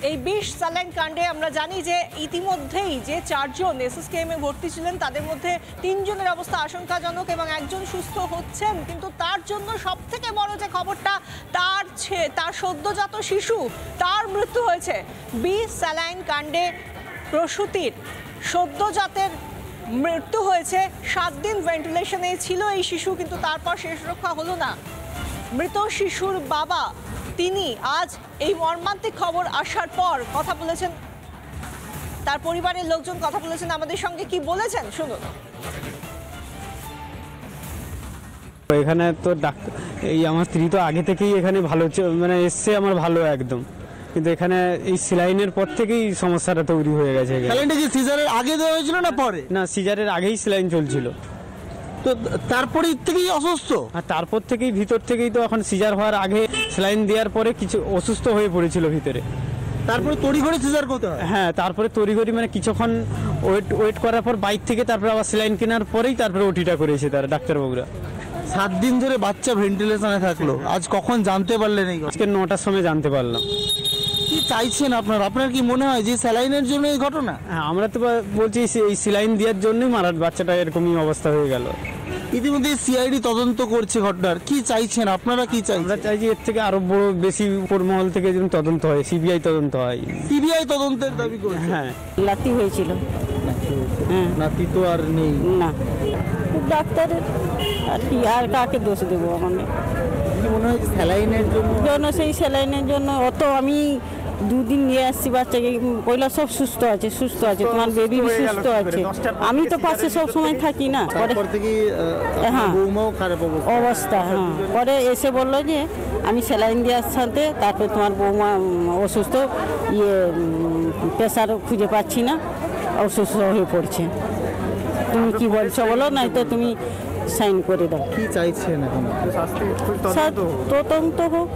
এই বিষ স্যালাইন কাণ্ডে আমরা জানি যে ইতিমধ্যেই যে 4 জন এসএসকেএমে ভর্তি ছিলেন তাদের মধ্যে 3 জনের অবস্থা আশঙ্কাজনক এবং একজন সুস্থ হচ্ছেন, কিন্তু তার জন্য সবথেকে বড় যে খবরটা তার সদ্যজাত শিশু তার মৃত্যু হয়েছে। বিষ স্যালাইন কাণ্ডে প্রসূতির সদ্যজাতের মৃত্যু হয়েছে। 7 দিন ভেন্টিলেশনে ছিল এই শিশু, কিন্তু তারপর শেষ রক্ষা হলো না। মৃত শিশুর বাবা তিনি আজ এই মর্মান্তিক খবর আসার পর কথা বলেছেন, তার পরিবারের লোকজন কথা বলেছেন আমাদের সঙ্গে। কি বলেছেন শুনুন। এখানে তো ডাক্তার এই আমার স্ত্রী তো আগে থেকেই এখানে ভালো মানে এসছে আমার ভালো একদম, কিন্তু এখানে এই সিলাইনের পর থেকেই সমস্যাটা তৈরি হয়ে গেছে। সিলাইনটা কি সিজারের আগে দেওয়া হয়েছিল না পরে? না, সিজারের আগেই সিলাইন চলছিল। তো তারপরে থেকেই অসুস্থ, আর তারপর থেকেই ভিতর থেকেই তো এখন সিজার হওয়ার আগে সেলাইন দেওয়ার পরে কিছু অসুস্থ হয়ে পড়েছিল ভিতরে, তারপরে তড়িঘড়ি সিজার করতে হয়। হ্যাঁ, তারপরে তড়িঘড়ি মানে কিছুক্ষণ ওয়েট করার পর বাইক থেকে তারপরে আবার সেলাইন কেনার পরেই তারপরে ওটিটা করেছে তারা ডাক্তারবাবুরা। 7 দিন ধরে বাচ্চা ভেন্টিলেশনে থাকলো, আজ কখন জানতে পারলেন? আজকে 9টার সময় জানতে পারলাম। কি চাইছেন আপনার কি মনে হয় যে স্যালাইনের জন্য এই ঘটনা? হ্যাঁ, আমরা তো বলছি এই সেলাইন দেওয়ার জন্যই বাচ্চাটা এরকমই অবস্থা হয়ে গেল। ইতিমধ্যে সিআইডি তদন্ত করছে ঘটনার, কি চাইছেন আপনারা? কি চাইছেন? আমরা চাইছি এর থেকে আরো বড় বেশি উপর মহল থেকে যেন তদন্ত হয়, সিবিআই তদন্ত হয়। সিবিআই তদন্তের দাবি করছে। হ্যাঁ, লাতি হয়েছিল। নাতি তো আর নেই। না, ডাক্তারের আর কি, আর কাকে দোষ দেবো? আমাকে কি মনে হয় স্যালাইনের জন্য? সেই স্যালাইনের জন্য অত আমি 2 দিন নিয়ে আসছি বাচ্চাকে, কইলা সব সুস্থ আছে তোমার বেবি সুস্থ আছে। আমি তো পাশে সব সময় থাকি না, তারপর থেকে হ্যাঁ বৌমাও খারাপ অবস্থা। হ্যাঁ, পরে এসে বললো যে আমি স্যালাইন দেওয়ার সাথে তারপর তোমার বৌমা অসুস্থ, প্রেশার খুঁজে পাচ্ছি না, অসুস্থ হয়ে পড়ছে। তুমি কি বলছো বলো, নাই তো তুমি সাইন করে দাও। কি চাইছেন এখন? তদন্ত হোক।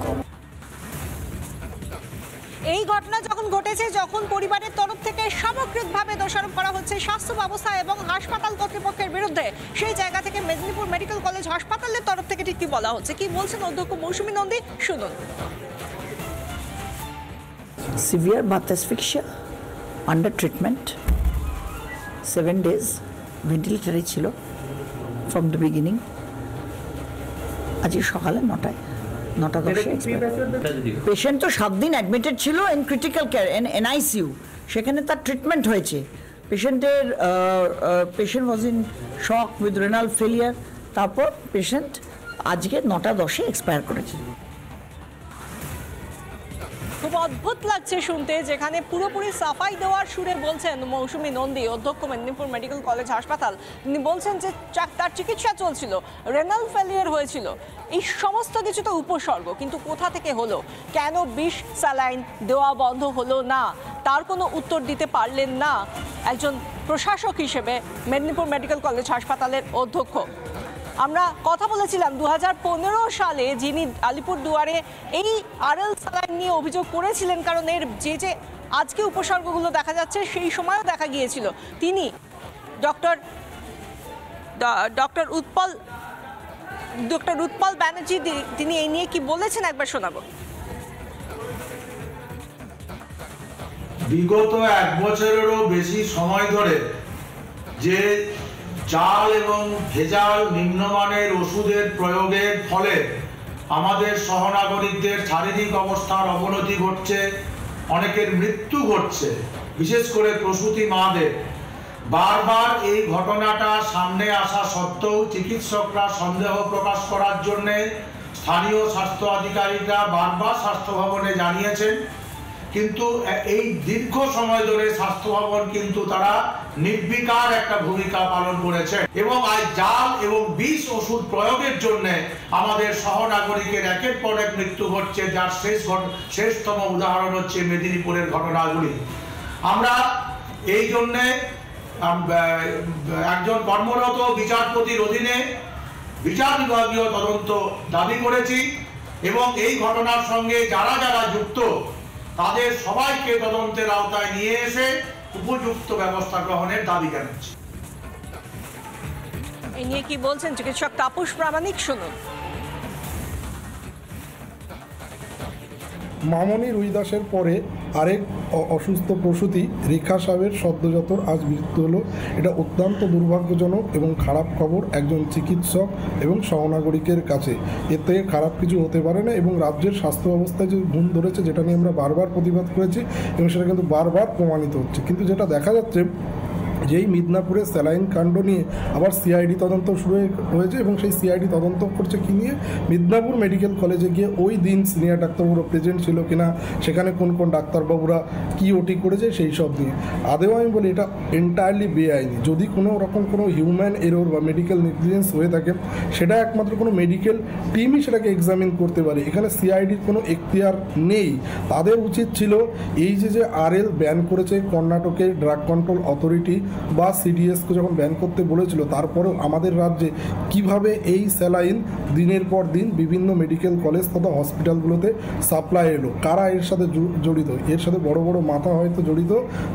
এই ঘটনা যখন ঘটেছে, যখন পরিবারের তরফ থেকে সামগ্রিকভাবে দোষারোপ করা হচ্ছে স্বাস্থ্য ব্যবস্থা এবং হাসপাতাল কর্তৃপক্ষের বিরুদ্ধে, সেই জায়গা থেকে মেদিনীপুর মেডিকেল কলেজ হাসপাতালের তরফ থেকে ঠিক কি বলা হচ্ছে, কি বলছেন অধ্যক্ষ মৌসুমী নন্দী, শুনুন। Severe birth asphyxia, under treatment, 7 days ভেন্টিলেটরে ছিল from the beginning। আজকে সকালে 9:10 পেশেন্ট তো 7 দিন অ্যাডমিটেড ছিল ইন ক্রিটিক্যাল কেয়ার এনআইসিইউ, সেখানে তার ট্রিটমেন্ট হয়েছে। Patient was in shock with renal failure, তারপর পেশেন্ট আজকে 9:10 এক্সপায়ার করেছে। খুব অদ্ভুত লাগছে শুনতে, যেখানে পুরোপুরি সাফাই দেওয়ার সুরে বলছেন মৌসুমী নন্দী, অধ্যক্ষ মেদিনীপুর মেডিকেল কলেজ হাসপাতাল। তিনি বলছেন যে তার চিকিৎসা চলছিল, রেনাল ফেলিয়ার হয়েছিল, এই সমস্ত কিছু তো উপসর্গ, কিন্তু কোথা থেকে হলো, কেন বিষ স্যালাইন দেওয়া বন্ধ হলো না, তার কোনো উত্তর দিতে পারলেন না একজন প্রশাসক হিসেবে মেদিনীপুর মেডিকেল কলেজ হাসপাতালের অধ্যক্ষ। আমরা কথা বলেছিলাম 2015 সালে যিনি আলিপুরদুয়ারে এই আরএল স্যালাইন নিয়ে অভিযোগ করেছিলেন, কারণ এর যে আজকে উপসর্গগুলো দেখা যাচ্ছে সেই সময়ও দেখা গিয়েছিল। তিনি ডক্টর উৎপল ব্যানার্জি, তিনি এই নিয়ে কি বলেছেন একবার শোনাবো। বিগত 1 বছরেরও বেশি সময় ধরে যে জাল এবং ভেজাল নিম্নমানের ওষুধের প্রয়োগের ফলে আমাদের সহনাগরিকদের শারীরিক অবস্থার অবনতি ঘটছে, অনেকের মৃত্যু ঘটছে, বিশেষ করে প্রসূতি মাদের। বারবার এই ঘটনাটা সামনে আসা সত্ত্বেও চিকিৎসকরা সন্দেহ প্রকাশ করার জন্য স্থানীয় স্বাস্থ্য আধিকারিকরা বারবার স্বাস্থ্য ভবনে জানিয়েছেন, কিন্তু এই দীর্ঘ সময় ধরে স্বাস্থ্য ভবন কিন্তু তারা নির্বিকার একটা ভূমিকা পালন করেছে এবং আজ জাল এবং বিষ ওষুধ প্রয়োগের জন্য আমাদের সহনাগরিকের একের পর এক মৃত্যু ঘটছে, যার শেষতম উদাহরণ হচ্ছে মেদিনীপুরের ঘটনাগুলি। আমরা এই জন্যে একজন কর্মরত বিচারপতির অধীনে বিচার বিভাগীয় তদন্ত দাবি করেছি এবং এই ঘটনার সঙ্গে যারা যুক্ত তাদের সবাইকে তদন্তের আওতায় নিয়ে এসে উপযুক্ত ব্যবস্থা গ্রহণের দাবি জানাচ্ছি। এই নিয়ে কি বলছেন চিকিৎসক তাপস প্রামাণিক, শুনুন। মামনি রুই দাসের পরে আরেক অসুস্থ প্রসূতি রেখা সাহেবের সদ্যজাত আজ মৃত্যু হলো। এটা অত্যন্ত দুর্ভাগ্যজনক এবং খারাপ খবর একজন চিকিৎসক এবং সহনাগরিকের কাছে। এতে খারাপ কিছু হতে পারে না এবং রাজ্যের স্বাস্থ্য ব্যবস্থায় যে ভুল ধরেছে, যেটা নিয়ে আমরা বারবার প্রতিবাদ করেছি এবং সেটা কিন্তু বারবার প্রমাণিত হচ্ছে। কিন্তু যেটা দেখা যাচ্ছে, যেই মিদনাপুরে স্যালাইন কাণ্ড নিয়ে আবার সিআইডি তদন্ত শুরু হয়েছে এবং সেই সিআইডি তদন্ত করছে কি নিয়ে, মিদনাপুর মেডিকেল কলেজে গিয়ে ওই দিন সিনিয়র ডাক্তারবাবুরা প্রেজেন্ট ছিল কিনা, সেখানে কোন কোন ডাক্তারবাবুরা কী ওটি করেছে সেই সব নিয়ে। আদেও আমি বলি এটা এন্টায়ারলি বেআইনি। যদি কোনো রকম কোনো হিউম্যান এরর বা মেডিকেল নেগলিজেন্স হয়ে থাকে, সেটা একমাত্র কোনো মেডিকেল টিমই সেটাকে এক্সামিন করতে পারে। এখানে সিআইডির কোনো এখতিয়ার নেই। তাদের উচিত ছিল এই যে আরএল ব্যান করেছে কর্ণাটকের ড্রাগ কন্ট্রোল অথরিটি বা সিডিএসকে যখন ব্যান করতে বলেছিল, তারপরেও আমাদের রাজ্যে কিভাবে এই স্যালাইন দিনের পর দিন বিভিন্ন মেডিকেল কলেজ তথা হসপিটালগুলোতে সাপ্লাই এলো, কারা এর সাথে জড়িত, এর সাথে বড় বড় মাথা হয়তো জড়িত,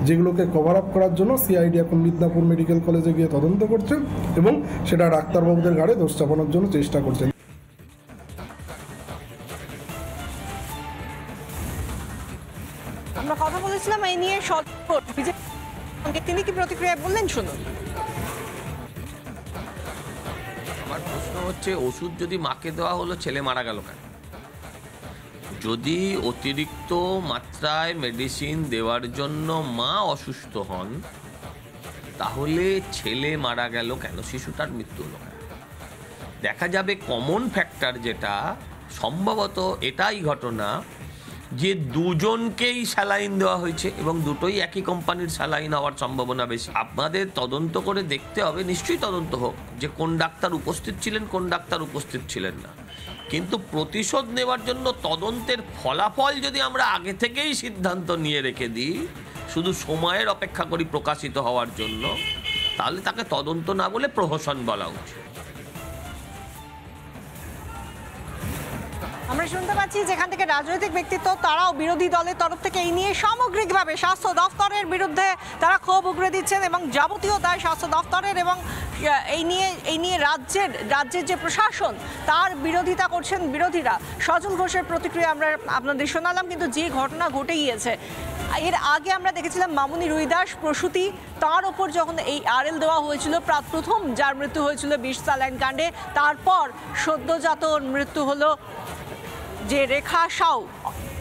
যেগুলোকে কভার আপ করার জন্য সিআইডি এখন মিদনাপুর মেডিকেল কলেজে গিয়ে তদন্ত করছে এবং সেটা ডাক্তারবাবুদের ঘাড়ে দোষ চাপানোর জন্য চেষ্টা করছে। আমরা কথা বলেছিলাম এই নিয়ে তিনি কি প্রতিক্রিয়া বললেন, শুনুন। আমার প্রশ্ন হচ্ছে, ওষুধ যদি মাকে দেওয়া হলো, ছেলে মারা গেল কেন? যদি অতিরিক্ত মাত্রায় মেডিসিন দেওয়ার জন্য মা অসুস্থ হন, তাহলে ছেলে মারা গেল কেন, শিশুটার মৃত্যু হলো কেন? দেখা যাবে কমন ফ্যাক্টর যেটা সম্ভবত এটাই ঘটনা, যে দুজনকেই স্যালাইন দেওয়া হয়েছে এবং দুটোই একই কোম্পানির স্যালাইন হওয়ার সম্ভাবনা বেশি। আপনাদের তদন্ত করে দেখতে হবে, নিশ্চয়ই তদন্ত হোক, যে কোন ডাক্তার উপস্থিত ছিলেন, কোন ডাক্তার উপস্থিত ছিলেন না। কিন্তু প্রতিশোধ নেওয়ার জন্য তদন্তের ফলাফল যদি আমরা আগে থেকেই সিদ্ধান্ত নিয়ে রেখে দিই, শুধু সময়ের অপেক্ষা করি প্রকাশিত হওয়ার জন্য, তাহলে তাকে তদন্ত না বলে প্রহসন বলা উচিত। আমরা শুনতে পাচ্ছি যেখান থেকে রাজনৈতিক ব্যক্তিত্ব তারাও বিরোধী দলের তরফ থেকে এই নিয়ে সামগ্রিকভাবে স্বাস্থ্য দফতরের বিরুদ্ধে তারা ক্ষোভ উগরে দিচ্ছেন এবং যাবতীয় দায় স্বাস্থ্য দফতরের এবং এই নিয়ে রাজ্যের যে প্রশাসন তার বিরোধিতা করছেন বিরোধীরা। সজল ঘোষের প্রতিক্রিয়া আমরা আপনাদের শোনালাম। কিন্তু যে ঘটনা ঘটে গিয়েছে, এর আগে আমরা দেখেছিলাম মামুনি রুইদাস প্রসূতি, তার ওপর যখন এই আরএল দেওয়া হয়েছিল, প্রথম যার মৃত্যু হয়েছিল বিষ স্যালাইন কাণ্ডে, তারপর সদ্যজাত মৃত্যু হলো যে রেখা সাউ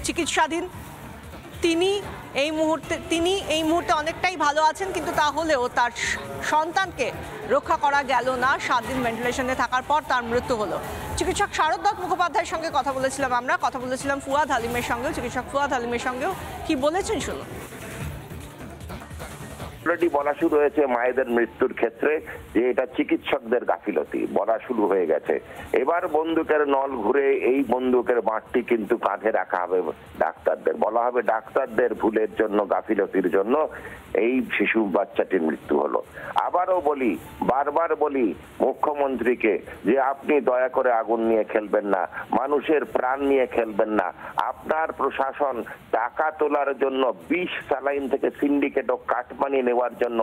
চিকিৎসাধীন। তিনি এই মুহূর্তে অনেকটাই ভালো আছেন, কিন্তু তাহলেও তার সন্তানকে রক্ষা করা গেল না। 7 দিন ভেন্টিলেশনে থাকার পর তার মৃত্যু হলো। চিকিৎসক শারদ দত্ত মুখোপাধ্যায়ের সঙ্গে কথা বলেছিলাম ফুয়াদ হালিমের সঙ্গেও, চিকিৎসক ফুয়াদ হালিমের সঙ্গেও কি বলেছেন শুনুন। অলরেডি বলা শুরু হয়েছে মায়েদের মৃত্যুর ক্ষেত্রে যে এটা চিকিৎসকদের গাফিলতি, বলা শুরু হয়ে গেছে। এবার বন্দুকের নল ঘুরে এই বন্দুকের বাঁটটি কিন্তু কাঁধে রাখা হবে ডাক্তারদের, বলা হবে ডাক্তারদের ভুলের জন্য, গাফিলতির জন্য এই শিশু বাচ্চাটির মৃত্যু হলো। আবারও বলি, বারবার বলি মুখ্যমন্ত্রীকে যে আপনি দয়া করে আগুন নিয়ে খেলবেন না, মানুষের প্রাণ নিয়ে খেলবেন না। আপনার প্রশাসন টাকা তোলার জন্য 20 স্যালাইন থেকে সিন্ডিকেট ও কাটমানি নেওয়ার জন্য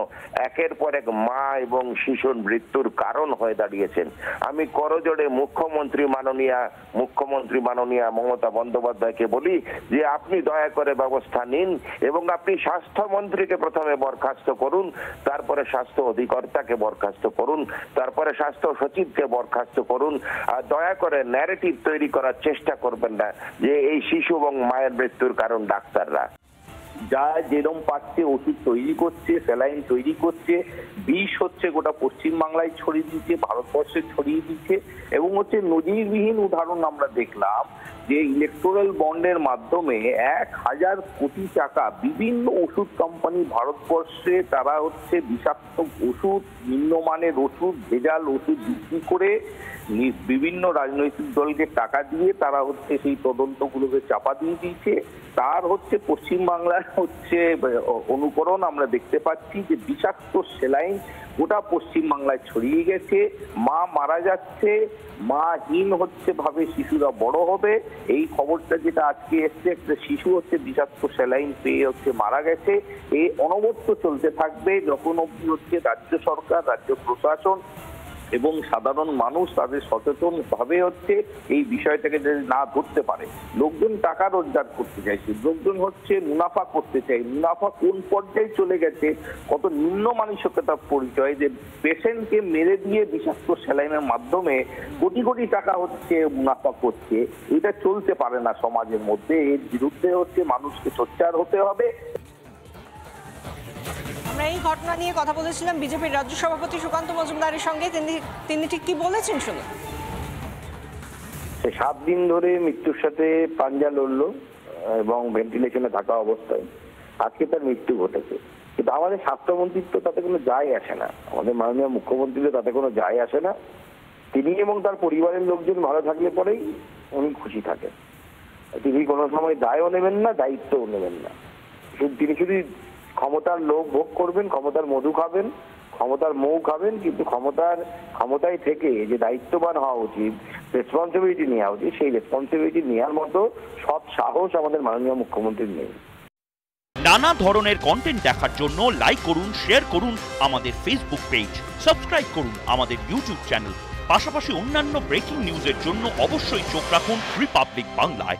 একের পর এক মা এবং শিশুর মৃত্যুর কারণ হয়ে দাঁড়িয়েছেন। আমি করজোড়ে মুখ্যমন্ত্রী মাননীয়া মমতা বন্দ্যোপাধ্যায়কে বলি যে আপনি দয়া করে ব্যবস্থা নিন এবং আপনি স্বাস্থ্যমন্ত্রীকে প্রথমে বরখাস্ত করুন, তারপরে স্বাস্থ্য অধিকর্তাকে বরখাস্ত করুন, তারপরে স্বাস্থ্য সচিবকে বরখাস্ত করুন। আর দয়া করে ন্যারেটিভ তৈরি করার চেষ্টা করবেন না যে এই শিশু এবং মায়ের মৃত্যুর কারণ ডাক্তাররা। যা যেরকম পাচ্ছে ওষুধ তৈরি করছে, স্যালাইন তৈরি করছে, বিষ হচ্ছে গোটা পশ্চিমবাংলায় ছড়িয়ে দিচ্ছে, ভারতবর্ষে ছড়িয়ে দিচ্ছে। এবং হচ্ছে নজিরবিহীন উদাহরণ আমরা দেখলাম যে ইলেকটোরাল বন্ডের মাধ্যমে 1000 কোটি টাকা বিভিন্ন ওষুধ কোম্পানি ভারতবর্ষে তারা হচ্ছে বিষাক্ত ওষুধ, নিম্নমানের ওষুধ, ভেজাল ওষুধ বিক্রি করে বিভিন্ন রাজনৈতিক দলকে টাকা দিয়ে তারা হচ্ছে সেই তদন্তগুলোকে চাপা দিয়ে দিয়েছে। তার হচ্ছে পশ্চিমবাংলার হচ্ছে অনুকরণ আমরা দেখতে পাচ্ছি যে বিষাক্ত স্যালাইন গোটা পশ্চিমবাংলায় ছড়িয়ে গেছে। মা মারা যাচ্ছে, মাহীন হচ্ছে ভাবে শিশুরা বড় হবে। এই খবরটা যেটা আজকে এসছে, একটা শিশু হচ্ছে বিষাক্ত স্যালাইন পেয়ে হচ্ছে মারা গেছে। এই অনবরত চলতে থাকবে যখন অবধি হচ্ছে রাজ্য সরকার, রাজ্য প্রশাসন এবং সাধারণ মানুষ তাদের সচেতন ভাবে হচ্ছে এই বিষয়টাকে যদি না ধরতে পারে, লোকজন টাকা রোজগার করতে চাইছে, লোকজন হচ্ছে মুনাফা করতে চাই, মুনাফা কোন পর্যায়ে চলে গেছে, কত নিম্ন মানসিকতার পরিচয় যে পেশেন্টকে মেরে দিয়ে বিষাক্ত স্যালাইনের মাধ্যমে কোটি কোটি টাকা হচ্ছে মুনাফা করছে। এটা চলতে পারে না সমাজের মধ্যে, এর বিরুদ্ধে হচ্ছে মানুষকে সোচ্চার হতে হবে। আমরা এই ঘটনা নিয়ে কথা বলেছিলাম বিজেপির রাজ্য সভাপতি সুকান্ত মজুমদারের সঙ্গে, তিনি ঠিক কি বলেছেন শুনুন। 7 দিন ধরে মৃত্যুর সাথে পাঞ্জা লড়লো এবং ভেন্টিলেশনে থাকা অবস্থায় আজকে তার মৃত্যু ঘটেছে। কিন্তু আমাদের স্বাস্থ্যমন্ত্রীর তো তাতে কোনো যায় আসে না, আমাদের মাননীয় মুখ্যমন্ত্রীর তাতে কোনো যায় আসে না। তিনি এবং তার পরিবারের লোকজন ভালো থাকলে পরেই উনি খুশি থাকেন। তিনি কোনো সময় দায়ও নেবেন না, দায়িত্বও নেবেন না। তিনি শুধু ক্ষমতার লোভ ভোগ করবেন, ক্ষমতার মধু খাবেন, ক্ষমতার মৌ খাবেন, কিন্তু ক্ষমতায় থেকে যে দায়িত্ববান হওয়া উচিত, রেসপন্সিবিলিটি নেওয়া উচিত, সেই রেসপন্সিবিলিটি নেওয়ার মতো সৎ সাহস আমাদের মাননীয় মুখ্যমন্ত্রীর নেই। নানা ধরনের কন্টেন্ট দেখার জন্য লাইক করুন, শেয়ার করুন আমাদের ফেসবুক পেজ, সাবস্ক্রাইব করুন আমাদের ইউটিউব চ্যানেল। পাশাপাশি অন্যান্য ব্রেকিং নিউজের জন্য অবশ্যই চোখ রাখুন রিপাবলিক বাংলায়।